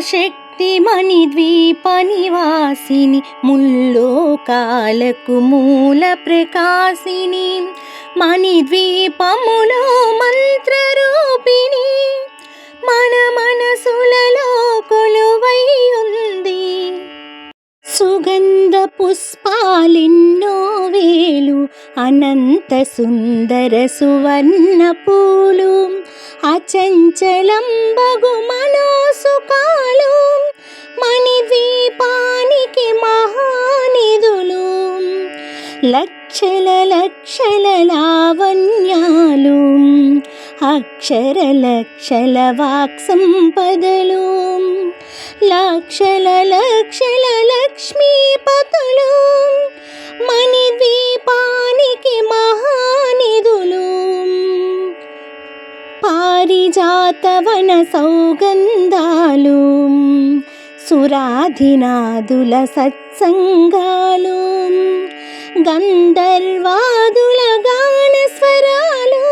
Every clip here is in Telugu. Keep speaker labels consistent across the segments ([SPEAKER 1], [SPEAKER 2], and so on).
[SPEAKER 1] శక్తి మణిద్వీప నివాసిని ముల్లోకాలకు మూల ప్రకాశిని మణిద్వీపములో మంత్రరూపిణి మన మనసులలో కొలువై ఉంది. సుగంధ పుష్పాలెన్నో వేలు అనంత సుందర సువర్ణ పూలు అచంచలం బగు మనోసుకాలు మణిద్వీపానికి మహానిధులు. లక్షల లక్షల లావణ్యాలు అక్షర లక్షల వాక్సంపదలు లక్షల లక్షల లక్ష్మీపతులు మణిద్వీపానికి మహానిధులు. పారిజాతవన సౌగంధాలు సురాధినాదుల సత్సంగాలు గంధర్వాదుల గానస్వరాలు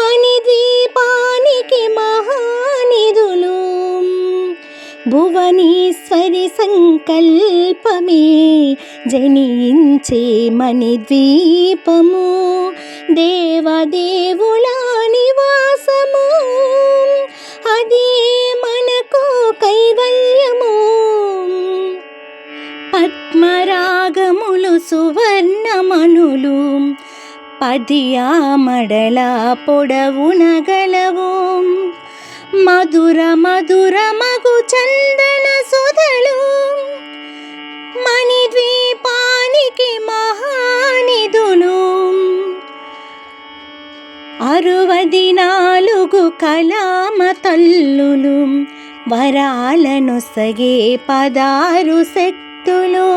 [SPEAKER 1] మణిద్వీపానికి మహానిధులు. భువనేశ్వరి సంకల్పమే జనించే మణిద్వీపము దేవదేవుల నివాసము అదే మనకు కైవల్యము. పద్మరాగములు సువర్ణమణులు పదియామడల పొడవున గలవు మధుర మధుర మగు చందన సుధలు మణిద్వీపానికి మహానిధులు. 64 కళామ తల్లులు వరాలనొసగే 16 శక్తులు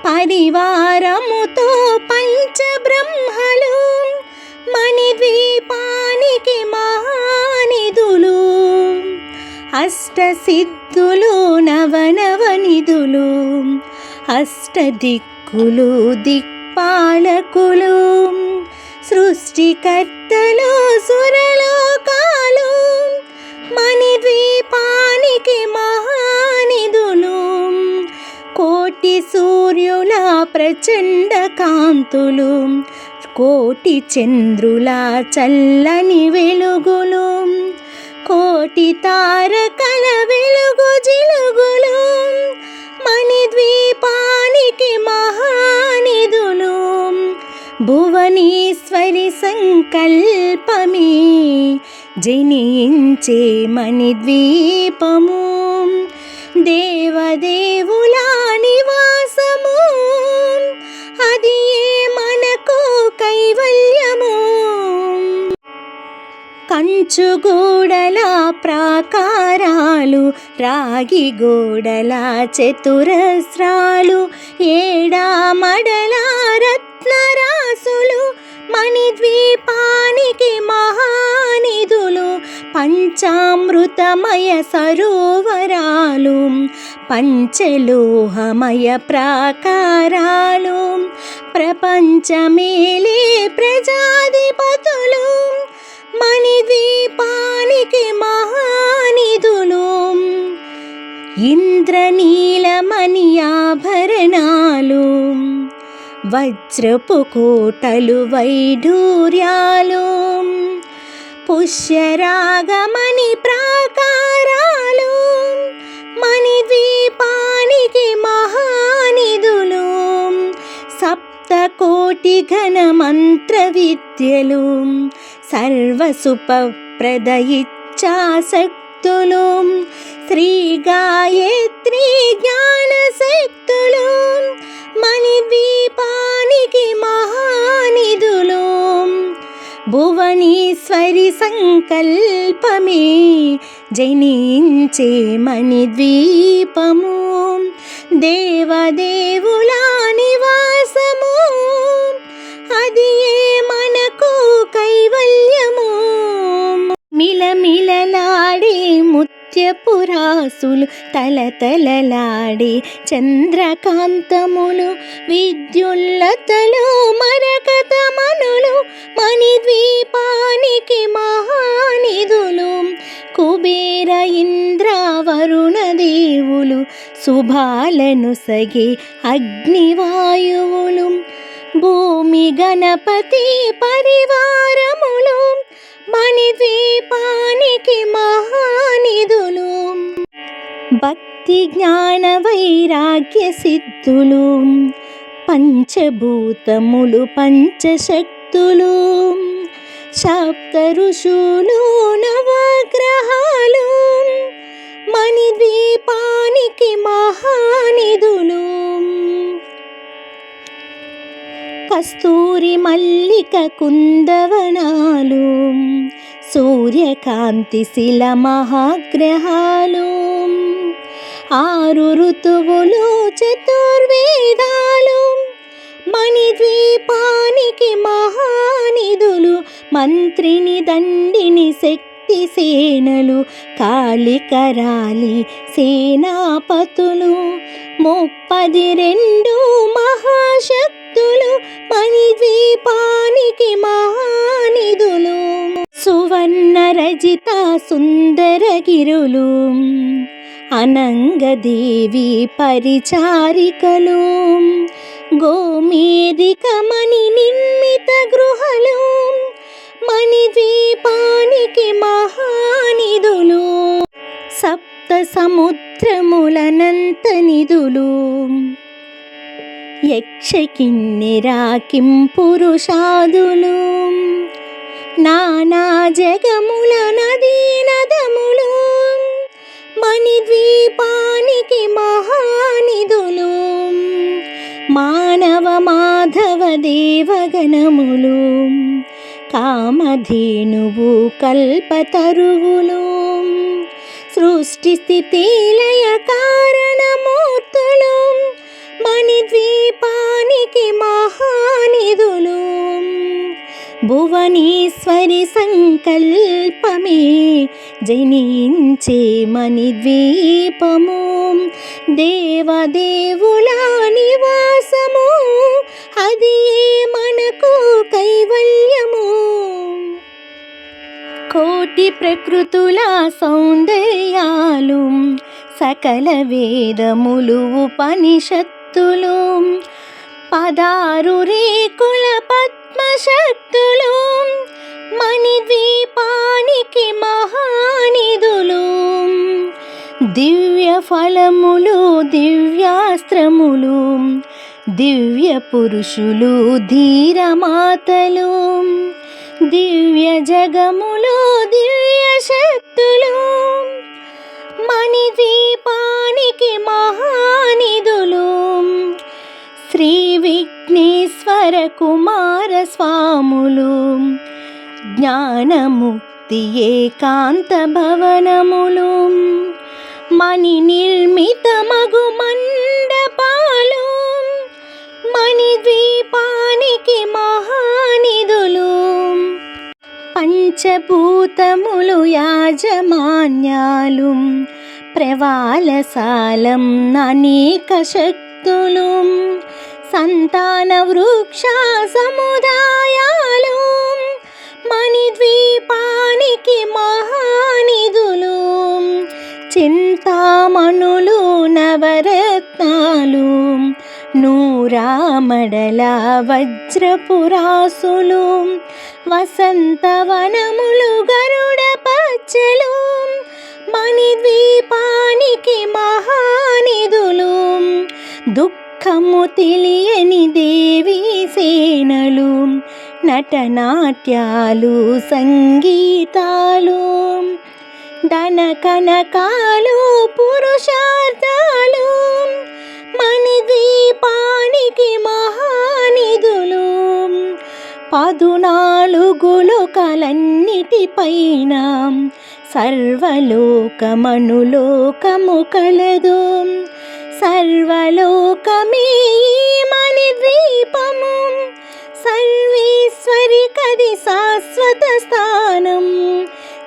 [SPEAKER 1] పరివారముతో పంచబ్రహ్మలు మణిద్వీపానికి మహానిధులు. అష్టసిద్ధులు నవనవనిధులు అష్టదిక్కులు దిక్పాలకులు సృష్టికర్తలు సురలోకాలు మణిద్వీపానికి మహానిధులు. కోటి సూర్యుల ప్రచండ కాంతులు కోటి చంద్రుల చల్లని వెలుగులు కోటి తారకల వెలుగు జిలుగులు మణిద్వీపానికి మహానిధులు. భువనేశ్వరి సంకల్పమే జనించే మణిద్వీపము దేవదేవుల నివాసము అది మనకు కైవల్యము. కంచుగోడల ప్రాకారాలు రాగి గోడల చతురస్రాలు ఏడామడల రత్నరాసులు మణిద్వీపానికి మహానిధులు. పంచామృతమయ సరోవరాలు పంచలోహమయ ప్రాకారాలు ప్రపంచమేలే ప్రజాధిపతులు మణిద్వీపానికి మహానిధులు. ఇంద్రనీలమణి ఆభరణాలు వజ్రపు కోటలు వైఢూర్యాలు పుష్యరాగమణి ప్రాకారాలు మణిద్వీపానికి మహానిధులు. సప్తకోటి ఘన మంత్ర విద్యలు సర్వసుప్రద ఇచ్ఛాశక్తులు శ్రీ గాయత్రి జ్ఞాన శక్తులు మణిద్వీపానికి మహానిధులు. భువనేశ్వరి సంకల్పమే జనించే మణిద్వీపము దేవదేవుల నివాసము అది మనకు కైవల్యము. మిలమిలలాడే ముత్యపురాసులు తలతలలాడే చంద్రకాంతములు విద్యుల్లతలు మరకతమనులు మణిద్వీపానికి మహానిధులు. కుబేర కుబేర ఇంద్ర వరుణ దేవులు శుభాలను సగే అగ్నివాయువులు భూమి గణపతి పరివారములు మణిద్వీపానికి మహానిధులు భక్తి జ్ఞాన వైరాగ్య సిద్ధులు పంచభూతములు పంచశక్తులు సప్త ఋషులు నవగ్రహాలు మణిద్వీపానికి మహానిధులు కస్తూరి మల్లిక కుందవనాలు సూర్యకాంతి శిల మహాగ్రహాలు ఆరు ఋతువులు చతుర్వేదాలు మణిద్వీపానికి మహానిధులు మంత్రిని దండిని శక్తి సేనలు కాళికరాలి సేనాపతులు 32 మహాశక్తులు మణిద్వీపానికి మహానిధులు సువర్ణ రజిత సుందరగిరులు అనంగదేవి పరిచారికలు గోమేదిక మణి నిర్మిత గృహలు మణిద్వీపానికి మహానిధులు సప్త సముద్రములనంత నిధులు యక్ష కిన్నెరా కిం పురుషాదులు నానా జగముల నదీ నదములు మణిద్వీపానికి మహానిధులు మానవ మాధవ దేవగణములు కామధేనువు కల్పతరువులు సృష్టి స్థితి లయ కారణమూర్తులు మణిద్వీపానికి మహానిధులు భువనేశ్వరి సంకల్పమే జనించే మణిద్వీపము దేవదేవుల నివాసము అది మనకు కైవల్యము కోటి ప్రకృతుల సౌందర్యాలు సకల వేదములు ఉపనిషత్తులు 16 రేకుల పద్మశక్తులు మణిద్వీపానికి మహానిధులు దివ్య ఫలములు దివ్యాస్త్రములు దివ్య పురుషులు ధీరమాతలు దివ్య జగములు దివ్య శక్తులు మణిద్వీపానికి మహానిధులు శ్రీ విఘ్నేశ్వర కుమార స్వాములు జ్ఞానముక్తి ఏకాంత భవనములు మణి నిర్మిత మగు మండపాలు మణిద్వీపానికి మహానిధులు పంచభూతములు యాజమాన్యాలు ప్రవాళసాలం అనేక శక్తులు సంతాన వృక్ష సముదాయాలు మణిద్వీపానికి మహానిధులు చింతామణులు నవరత్నాలు నూరామడల వజ్రపురాసులు వసంతవనములు గరుడ పచ్చలు మణిద్వీపానికి మహానిధులు దుఃఖము తెలియని దేవీ సేనలు నటనాట్యాలు సంగీతాలు ధన కనకాలు పురుషార్థాలు మణిద్వీపానికి మహానిధులు 14 లోకాలన్నిటిపైన సర్వలోకమనులోకము కలదు సర్వలోకమే మణిద్వీపము సర్వేశ్వరి కది శాశ్వత స్థానం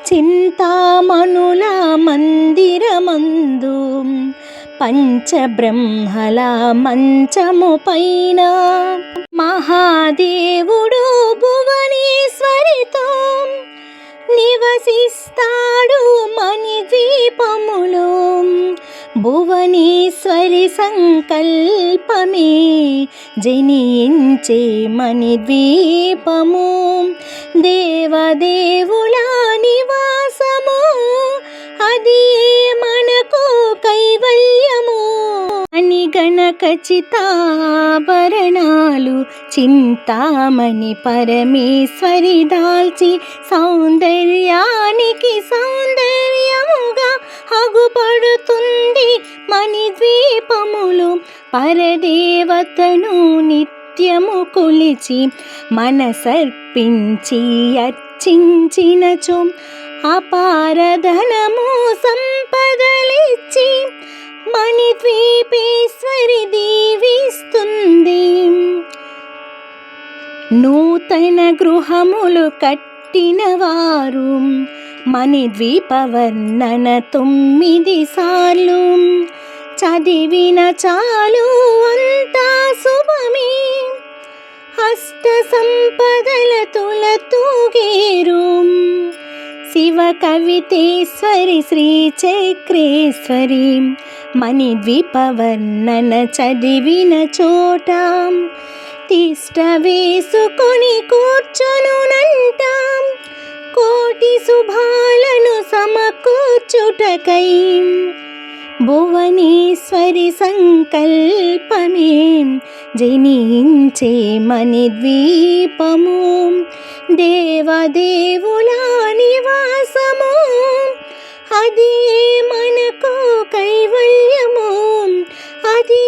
[SPEAKER 1] చింతామణుల మందిరమందు పంచబ్రహ్మల మంచము పైన మహాదేవుడు భువనేశ్వరితో నివ నివసిస్తాడు మణిద్వీపములో. భువనేశ్వరి సంకల్పమే జనించే మణిద్వీపము. దేవదేవుల నివాసము, అది మనకు కైవల్యము. మణిగణ ఖచ్చితాభరణాలు చింతామణి పరమేశ్వరి దాల్చి సౌందర్యానికి సౌందర్యముగా అగుపడుతుంది మణిద్వీపములు. పరదేవతను నిత్యము కొలిచి మనసర్పించి అర్చించినచో అపారధనము సంపదలిచ్చి మణిద్వీపేశ్వరి దీవిస్తుంది. నూతన గృహములు కట్టినవారు మణిద్వీప వర్ణన 9 సార్లు చదివిన చాలు అంతా శుభమే. అష్ట సంపదల తులతూగేరు. శివ కవితేశ్వరి శ్రీచక్రేశ్వరి మణిద్వీప వర్ణన చదివిన చోట తిష్ట వేసుకొని కూర్చొనునంట. కోటి శుభాలను సమకూర్చుటకై భువనేశ్వరి సంకల్పమే జనించే మణిద్వీపము. దేవదేవుల నివాసము, అది మనకు కైవల్యము. అది